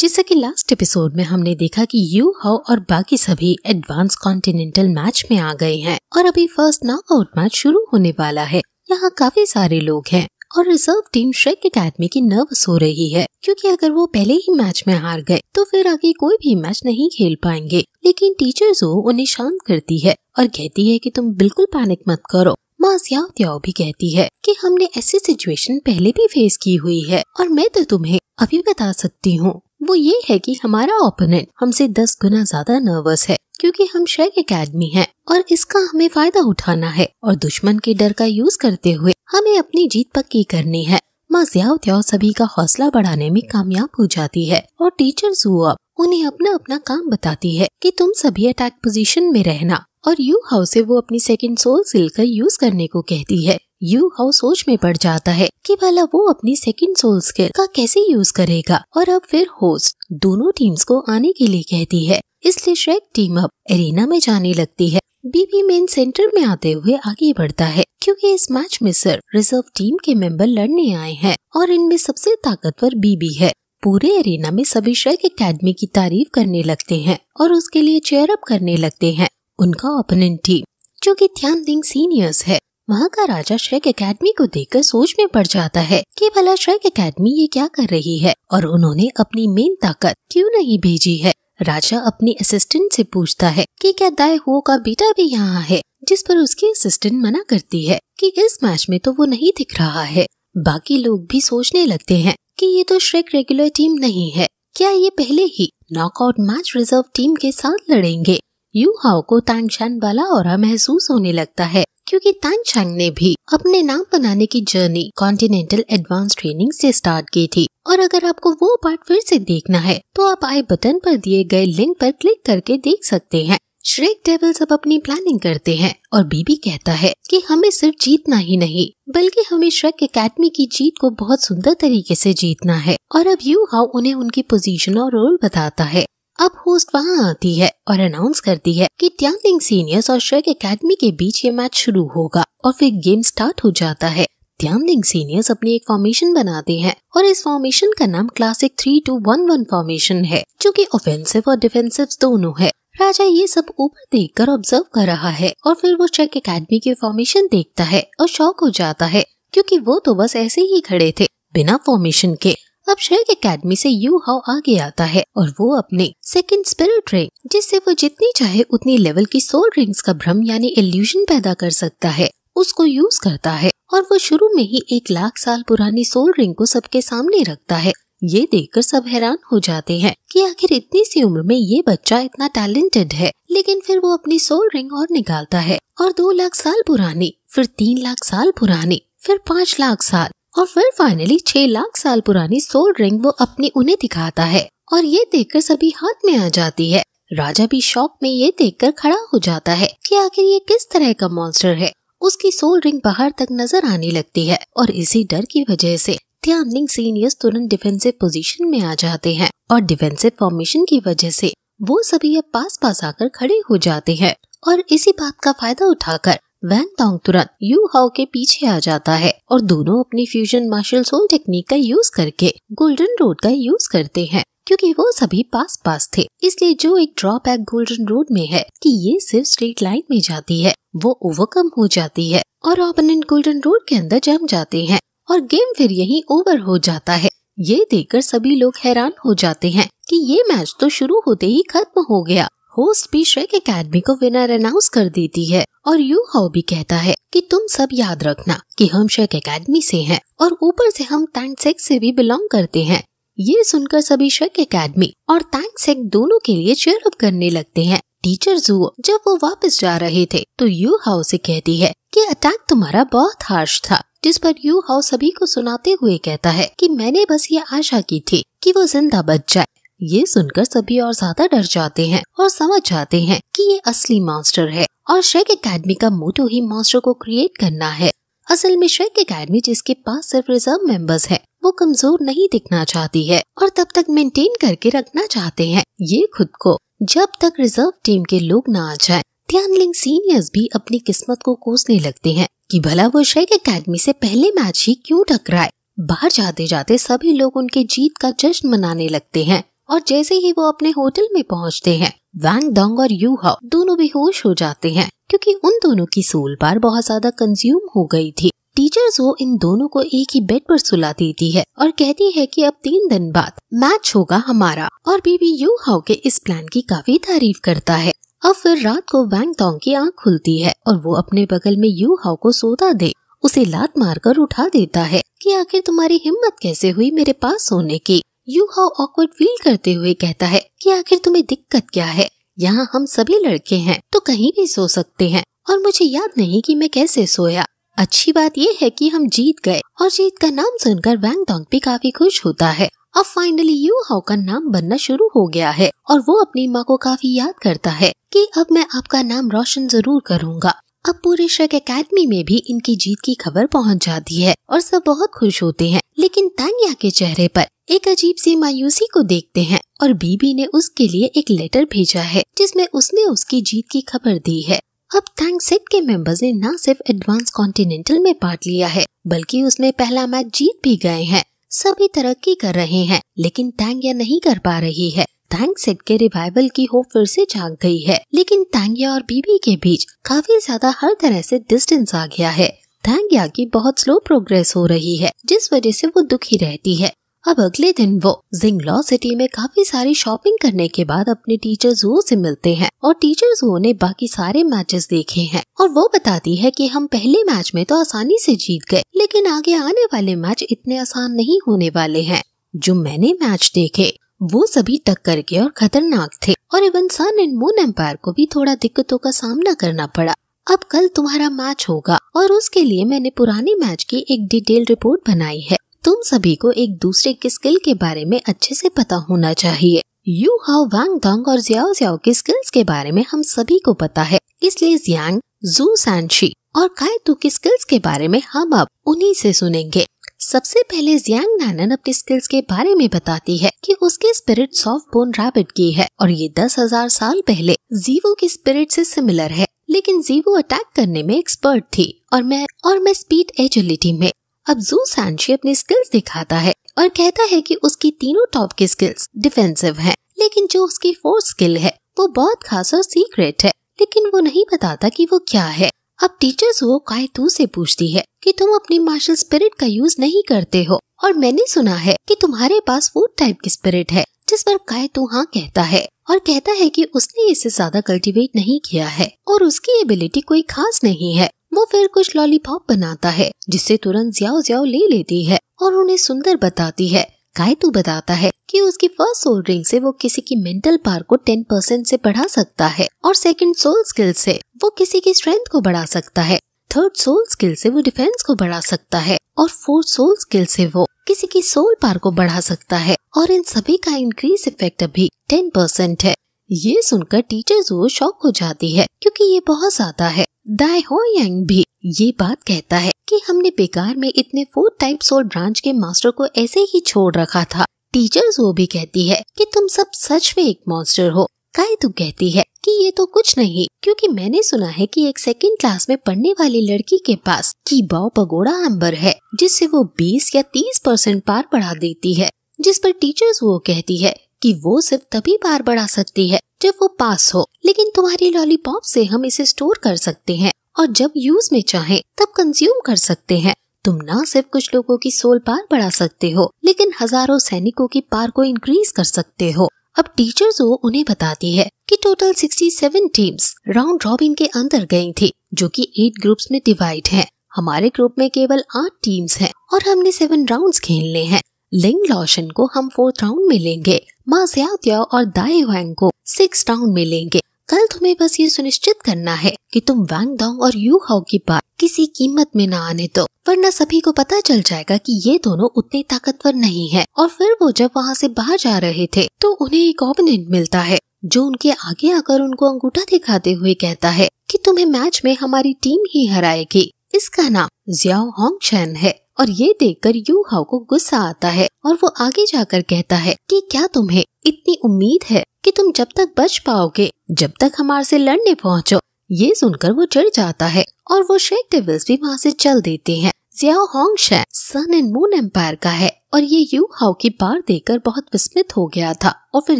जैसा कि last episode में हमने देखा कि यू हाओ और बाकी सभी एडवांस कॉन्टिनेंटल मैच में आ गए हैं और अभी फर्स्ट नॉकआउट मैच शुरू होने वाला है। यहाँ काफी सारे लोग हैं और रिजर्व टीम श्रेक एकेडमी की नर्वस हो रही है क्योंकि अगर वो पहले ही मैच में हार गए तो फिर आगे कोई भी मैच नहीं खेल पाएंगे। लेकिन टीचर जो उन्हें शांत करती है और कहती है कि तुम बिल्कुल पैनिक मत करो। माँ ज्याओ त्याओ भी कहती है कि हमने ऐसी सिचुएशन पहले भी फेस की हुई है और मैं तो तुम्हें अभी बता सकती हूँ। वो ये है कि हमारा ओपोनेंट हमसे 10 गुना ज्यादा नर्वस है क्योंकि हम श्रेक एकेडमी हैं और इसका हमें फायदा उठाना है और दुश्मन के डर का यूज करते हुए हमें अपनी जीत पक्की करनी है। माँ ज्याओ त्याओ सभी का हौसला बढ़ाने में कामयाब हो जाती है और टीचर जुआ उन्हें अपना अपना काम बताती है कि तुम सभी अटैक पोजीशन में रहना और यू हाओ से वो अपनी सेकंड सोल सिल का यूज करने को कहती है। यू हाओ सोच में पड़ जाता है कि भला वो अपनी सेकंड सोल स्किल का कैसे यूज करेगा और अब फिर होस्ट दोनों टीम्स को आने के लिए कहती है। इसलिए श्रेक टीम अब एरिना में जाने लगती है। बीबी मेन सेंटर में आते हुए आगे बढ़ता है क्योंकि इस मैच में सिर्फ रिजर्व टीम के मेंबर लड़ने आए हैं और इनमें सबसे ताकतवर बीबी है। पूरे एरिना में सभी श्रेक एकेडमी की तारीफ करने लगते हैं और उसके लिए चेयर अप करने लगते हैं। उनका ओपोनेंट टीम जो कि त्यानलिंग सीनियर्स है, वहाँ का राजा श्रेक एकेडमी को देखकर सोच में पड़ जाता है कि भला श्रेक एकेडमी ये क्या कर रही है और उन्होंने अपनी मेन ताकत क्यों नहीं भेजी है। राजा अपनी असिस्टेंट से पूछता है कि क्या दाई हुओ का बेटा भी यहाँ है, जिस पर उसकी असिस्टेंट मना करती है कि इस मैच में तो वो नहीं दिख रहा है। बाकी लोग भी सोचने लगते हैं कि ये तो श्रेक रेगुलर टीम नहीं है, क्या ये पहले ही नॉकआउट मैच रिजर्व टीम के साथ लड़ेंगे। यू हाओ को तांगशान वाला ऑरा महसूस होने लगता है क्योंकि तांगशान ने भी अपने नाम बनाने की जर्नी कॉन्टिनेंटल एडवांस ट्रेनिंग से स्टार्ट की थी और अगर आपको वो पार्ट फिर से देखना है तो आप आई बटन पर दिए गए लिंक पर क्लिक करके देख सकते हैं। श्रेक डेविल्स अब अपनी प्लानिंग करते हैं और बीबी कहता है कि हमें सिर्फ जीतना ही नहीं बल्कि हमें श्रेक एकेडमी की जीत को बहुत सुंदर तरीके से जीतना है और अब यू हाओ उन्हें उनकी पोजीशन और रोल बताता है। अब होस्ट वहाँ आती है और अनाउंस करती है कि त्यानलिंग सीनियर्स और श्रेक एकेडमी के बीच ये मैच शुरू होगा और फिर गेम स्टार्ट हो जाता है। त्यानलिंग सीनियर्स अपनी एक फॉर्मेशन बनाते हैं और इस फॉर्मेशन का नाम क्लासिक 3-2-1-1 फॉर्मेशन है जो कि ऑफेंसिव और डिफेंसिव दोनों है। राजा ये सब ऊपर देखकर ऑब्जर्व कर रहा है और फिर वो श्रेक एकेडमी के फॉर्मेशन देखता है और शॉक हो जाता है क्योंकि वो तो बस ऐसे ही खड़े थे बिना फॉर्मेशन के। अब श्रेक एकेडमी से यू हाओ आगे आता है और वो अपने सेकंड स्पिरिट रिंग जिससे वो जितनी चाहे उतनी लेवल की सोल रिंग्स का भ्रम यानी इल्यूजन पैदा कर सकता है उसको यूज करता है और वो शुरू में ही 1 लाख साल पुरानी सोल रिंग को सबके सामने रखता है। ये देखकर सब हैरान हो जाते हैं कि आखिर इतनी सी उम्र में ये बच्चा इतना टैलेंटेड है। लेकिन फिर वो अपनी सोल रिंग और निकालता है और 2 लाख साल पुरानी, फिर 3 लाख साल पुरानी, फिर 5 लाख साल और फिर फाइनली 6 लाख साल पुरानी सोल रिंग वो अपनी उन्हें दिखाता है और ये देखकर सभी हाथ में आ जाती है। राजा भी शॉक में ये देखकर खड़ा हो जाता है कि आखिर ये किस तरह का मॉन्स्टर है। उसकी सोल रिंग बाहर तक नजर आने लगती है और इसी डर की वजह से त्यानलिंग सीनियर्स तुरंत डिफेंसिव पोजीशन में आ जाते हैं और डिफेंसिव फॉर्मेशन की वजह से वो सभी अब पास पास आकर खड़े हो जाते हैं और इसी बात का फायदा उठाकर वैन टोंग तुरंत यू हाओ के पीछे आ जाता है और दोनों अपनी फ्यूजन मार्शल सोल टेक्निक का यूज करके गोल्डन रोड का यूज करते हैं क्योंकि वो सभी पास पास थे। इसलिए जो एक ड्रॉबैक गोल्डन रोड में है कि ये सिर्फ स्ट्रेट लाइन में जाती है वो ओवरकम हो जाती है और ओपोनेंट गोल्डन रोड के अंदर जम जाते हैं और गेम फिर यहीं ओवर हो जाता है। ये देखकर सभी लोग हैरान हो जाते हैं कि ये मैच तो शुरू होते ही खत्म हो गया। होस्ट भी श्रेक एकेडमी को विनर अनाउंस कर देती है और यू हाओ भी कहता है कि तुम सब याद रखना कि हम श्रेक एकेडमी से हैं और ऊपर से हम तांगसेक से भी बिलोंग करते हैं। ये सुनकर सभी श्रेक एकेडमी और तांगसेक दोनों के लिए चीयर अप करने लगते हैं। टीचर जुओ जब वो वापस जा रहे थे तो यू हाओ से कहती है कि अटैक तुम्हारा बहुत हार्श था, जिस पर यू हाओ सभी को सुनाते हुए कहता है कि मैंने बस ये आशा की थी कि वो जिंदा बच जाए। ये सुनकर सभी और ज्यादा डर जाते हैं और समझ जाते हैं कि ये असली मॉन्स्टर है और श्रेक एकेडमी का मोटो ही मॉन्स्टर को क्रिएट करना है। असल में श्रेक एकेडमी जिसके पास सिर्फ रिजर्व मेंबर्स हैं, वो कमजोर नहीं दिखना चाहती है और तब तक मेंटेन करके रखना चाहते हैं ये खुद को जब तक रिजर्व टीम के लोग न आ जाएं। त्यानलिंग सीनियर्स भी अपनी किस्मत को कोसने लगते हैं कि भला वो श्रेक एकेडमी से पहले मैच ही क्यों टकराए। बाहर जाते जाते सभी लोग उनके जीत का जश्न मनाने लगते हैं और जैसे ही वो अपने होटल में पहुंचते हैं, वैंग डोंग और यू हाओ दोनों बेहोश हो जाते हैं क्योंकि उन दोनों की सोल बार बहुत ज्यादा कंज्यूम हो गई थी। टीचर जो इन दोनों को एक ही बेड पर सुला देती है और कहती है कि अब 3 दिन बाद मैच होगा हमारा, और बीबी यू हाओ के इस प्लान की काफी तारीफ करता है। अब फिर रात को वैंग डोंग की आंख खुलती है और वो अपने बगल में यू हाओ को सोता दे उसे लात मारकर उठा देता है कि आखिर तुम्हारी हिम्मत कैसे हुई मेरे पास सोने की। यू हाओ ऑकवर्ड फील करते हुए कहता है कि आखिर तुम्हें दिक्कत क्या है, यहाँ हम सभी लड़के हैं तो कहीं भी सो सकते हैं, और मुझे याद नहीं कि मैं कैसे सोया। अच्छी बात ये है कि हम जीत गए, और जीत का नाम सुनकर वैंग डोंग भी काफी खुश होता है। अब फाइनली यू हाओ का नाम बनना शुरू हो गया है और वो अपनी माँ को काफी याद करता है कि अब मैं आपका नाम रोशन जरूर करूँगा। अब पूरे श्रेक एकेडमी में भी इनकी जीत की खबर पहुंच जाती है और सब बहुत खुश होते हैं, लेकिन तांग्या के चेहरे पर एक अजीब सी मायूसी को देखते हैं और बीबी ने उसके लिए एक लेटर भेजा है जिसमें उसने उसकी जीत की खबर दी है। अब टैंग सेट के मेंबर्स ने न सिर्फ एडवांस कॉन्टिनेंटल में पार्ट लिया है बल्कि उसमें पहला मैच जीत भी गए हैं। सभी तरक्की कर रहे हैं, लेकिन तांग्या नहीं कर पा रही है। टैंग सेट के रिवाइवल की होप फिर से जाग गई है, लेकिन तांग्या और बीबी के बीच काफी ज्यादा हर तरह से डिस्टेंस आ गया है। तांग्या की बहुत स्लो प्रोग्रेस हो रही है जिस वजह से वो दुखी रहती है। अब अगले दिन वो जिंगलॉ सिटी में काफी सारी शॉपिंग करने के बाद अपने टीचर जुओ से मिलते हैं और टीचर जुओ ने बाकी सारे मैचेस देखे हैं और वो बताती है कि हम पहले मैच में तो आसानी से जीत गए, लेकिन आगे आने वाले मैच इतने आसान नहीं होने वाले हैं। जो मैंने मैच देखे वो सभी टक्कर के और खतरनाक थे, और even sun and moon empire को भी थोड़ा दिक्कतों का सामना करना पड़ा। अब कल तुम्हारा मैच होगा और उसके लिए मैंने पुराने मैच की एक डिटेल रिपोर्ट बनाई है। तुम सभी को एक दूसरे के स्किल के बारे में अच्छे से पता होना चाहिए। यू हाओ, वैंग डोंग और जियाओ जियाओ के स्किल्स के बारे में हम सभी को पता है, इसलिए जियांग, जू सैनशी और काइतू के स्किल्स के बारे में हम अब उन्हीं से सुनेंगे। सबसे पहले जियांग नानन अपने स्किल्स के बारे में बताती है कि उसकी स्पिरिट सॉफ्ट बोन रैबिट की है और ये 10,000 साल पहले जीवो की स्पिरिट से सिमिलर है, लेकिन जीवो अटैक करने में एक्सपर्ट थी और मैं स्पीड एजिलिटी में। अब जू सैनशी अपनी स्किल्स दिखाता है और कहता है कि उसकी तीनों टॉप की स्किल्स डिफेंसिव हैं, लेकिन जो उसकी फोर्थ स्किल है वो बहुत खास और सीक्रेट है, लेकिन वो नहीं बताता कि वो क्या है। अब टीचर्स वो काइतू से पूछती है कि तुम अपनी मार्शल स्पिरिट का यूज नहीं करते हो और मैंने सुना है कि तुम्हारे पास फूड टाइप की स्पिरिट है, जिस पर काइतू हाँ कहता है और कहता है कि उसने इससे ज्यादा कल्टीवेट नहीं किया है और उसकी एबिलिटी कोई खास नहीं है। वो फिर कुछ लॉलीपॉप बनाता है जिससे तुरंत जियाओ जियाओ ले लेती है और उन्हें सुंदर बताती है। काइतू बताता है कि उसकी फर्स्ट सोल रिंग से वो किसी की मेंटल पावर को 10% से बढ़ा सकता है और सेकंड सोल स्किल से वो किसी की स्ट्रेंथ को बढ़ा सकता है, थर्ड सोल स्किल से वो डिफेंस को बढ़ा सकता है और फोर्थ सोल स्किल से वो किसी की सोल पावर को बढ़ा सकता है, और इन सभी का इंक्रीज इफेक्ट अभी 10% है। ये सुनकर टीचर जो शॉक हो जाती है क्योंकि ये बहुत ज्यादा है। दाई हो यांग भी ये बात कहता है कि हमने बेकार में इतने 4 टाइप सोल ब्रांच के मास्टर को ऐसे ही छोड़ रखा था। टीचर्स वो भी कहती है कि तुम सब सच में एक मॉन्स्टर हो। काइतू कहती है कि ये तो कुछ नहीं, क्योंकि मैंने सुना है कि एक सेकंड क्लास में पढ़ने वाली लड़की के पास कीबाओ पगोड़ा एम्बर है जिससे वो 20 या 30% पार बढ़ा देती है, जिस पर टीचर्स वो कहती है कि वो सिर्फ तभी पार बढ़ा सकती है जब वो पास हो, लेकिन तुम्हारी लॉलीपॉप से हम इसे स्टोर कर सकते हैं और जब यूज में चाहे तब कंज्यूम कर सकते हैं। तुम ना सिर्फ कुछ लोगों की सोल पार बढ़ा सकते हो, लेकिन हजारों सैनिकों की पार को इंक्रीज कर सकते हो। अब टीचर्स वो उन्हें बताती है कि टोटल 67 टीम्स राउंड रॉबिन के अंदर गई थी, जो कि 8 ग्रुप्स में डिवाइड है। हमारे ग्रुप में केवल 8 टीम्स हैं और हमने 7 राउंड्स खेलने हैं। लिंग लॉशन को हम 4th राउंड में लेंगे, मा ज़ियाओ और दाई हुआंग को 6th राउंड में लेंगे। कल तुम्हें बस ये सुनिश्चित करना है कि तुम वैंग डोंग और यू हाओ की बात किसी कीमत में न आने दो, वरना सभी को पता चल जाएगा कि ये दोनों उतने ताकतवर नहीं है। और फिर वो जब वहाँ से बाहर जा रहे थे तो उन्हें एक ओपोनेंट मिलता है जो उनके आगे आकर उनको अंगूठा दिखाते हुए कहता है कि तुम्हें मैच में हमारी टीम ही हराएगी। इसका नाम जियाओ होंगशेन है। और ये देखकर यू हाओ को गुस्सा आता है और वो आगे जाकर कहता है कि क्या तुम्हें इतनी उम्मीद है कि तुम जब तक बच पाओगे जब तक हमारे से लड़ने पहुँचो। ये सुनकर वो चिढ़ जाता है और वो श्रेक डेविल्स भी वहाँ से चल देते हैं। Xiao Hongshe sun and moon empire का है और ये यू हाउ की बार देखकर बहुत विस्मित हो गया था और फिर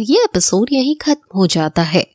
ये एपिसोड यहीं खत्म हो जाता है।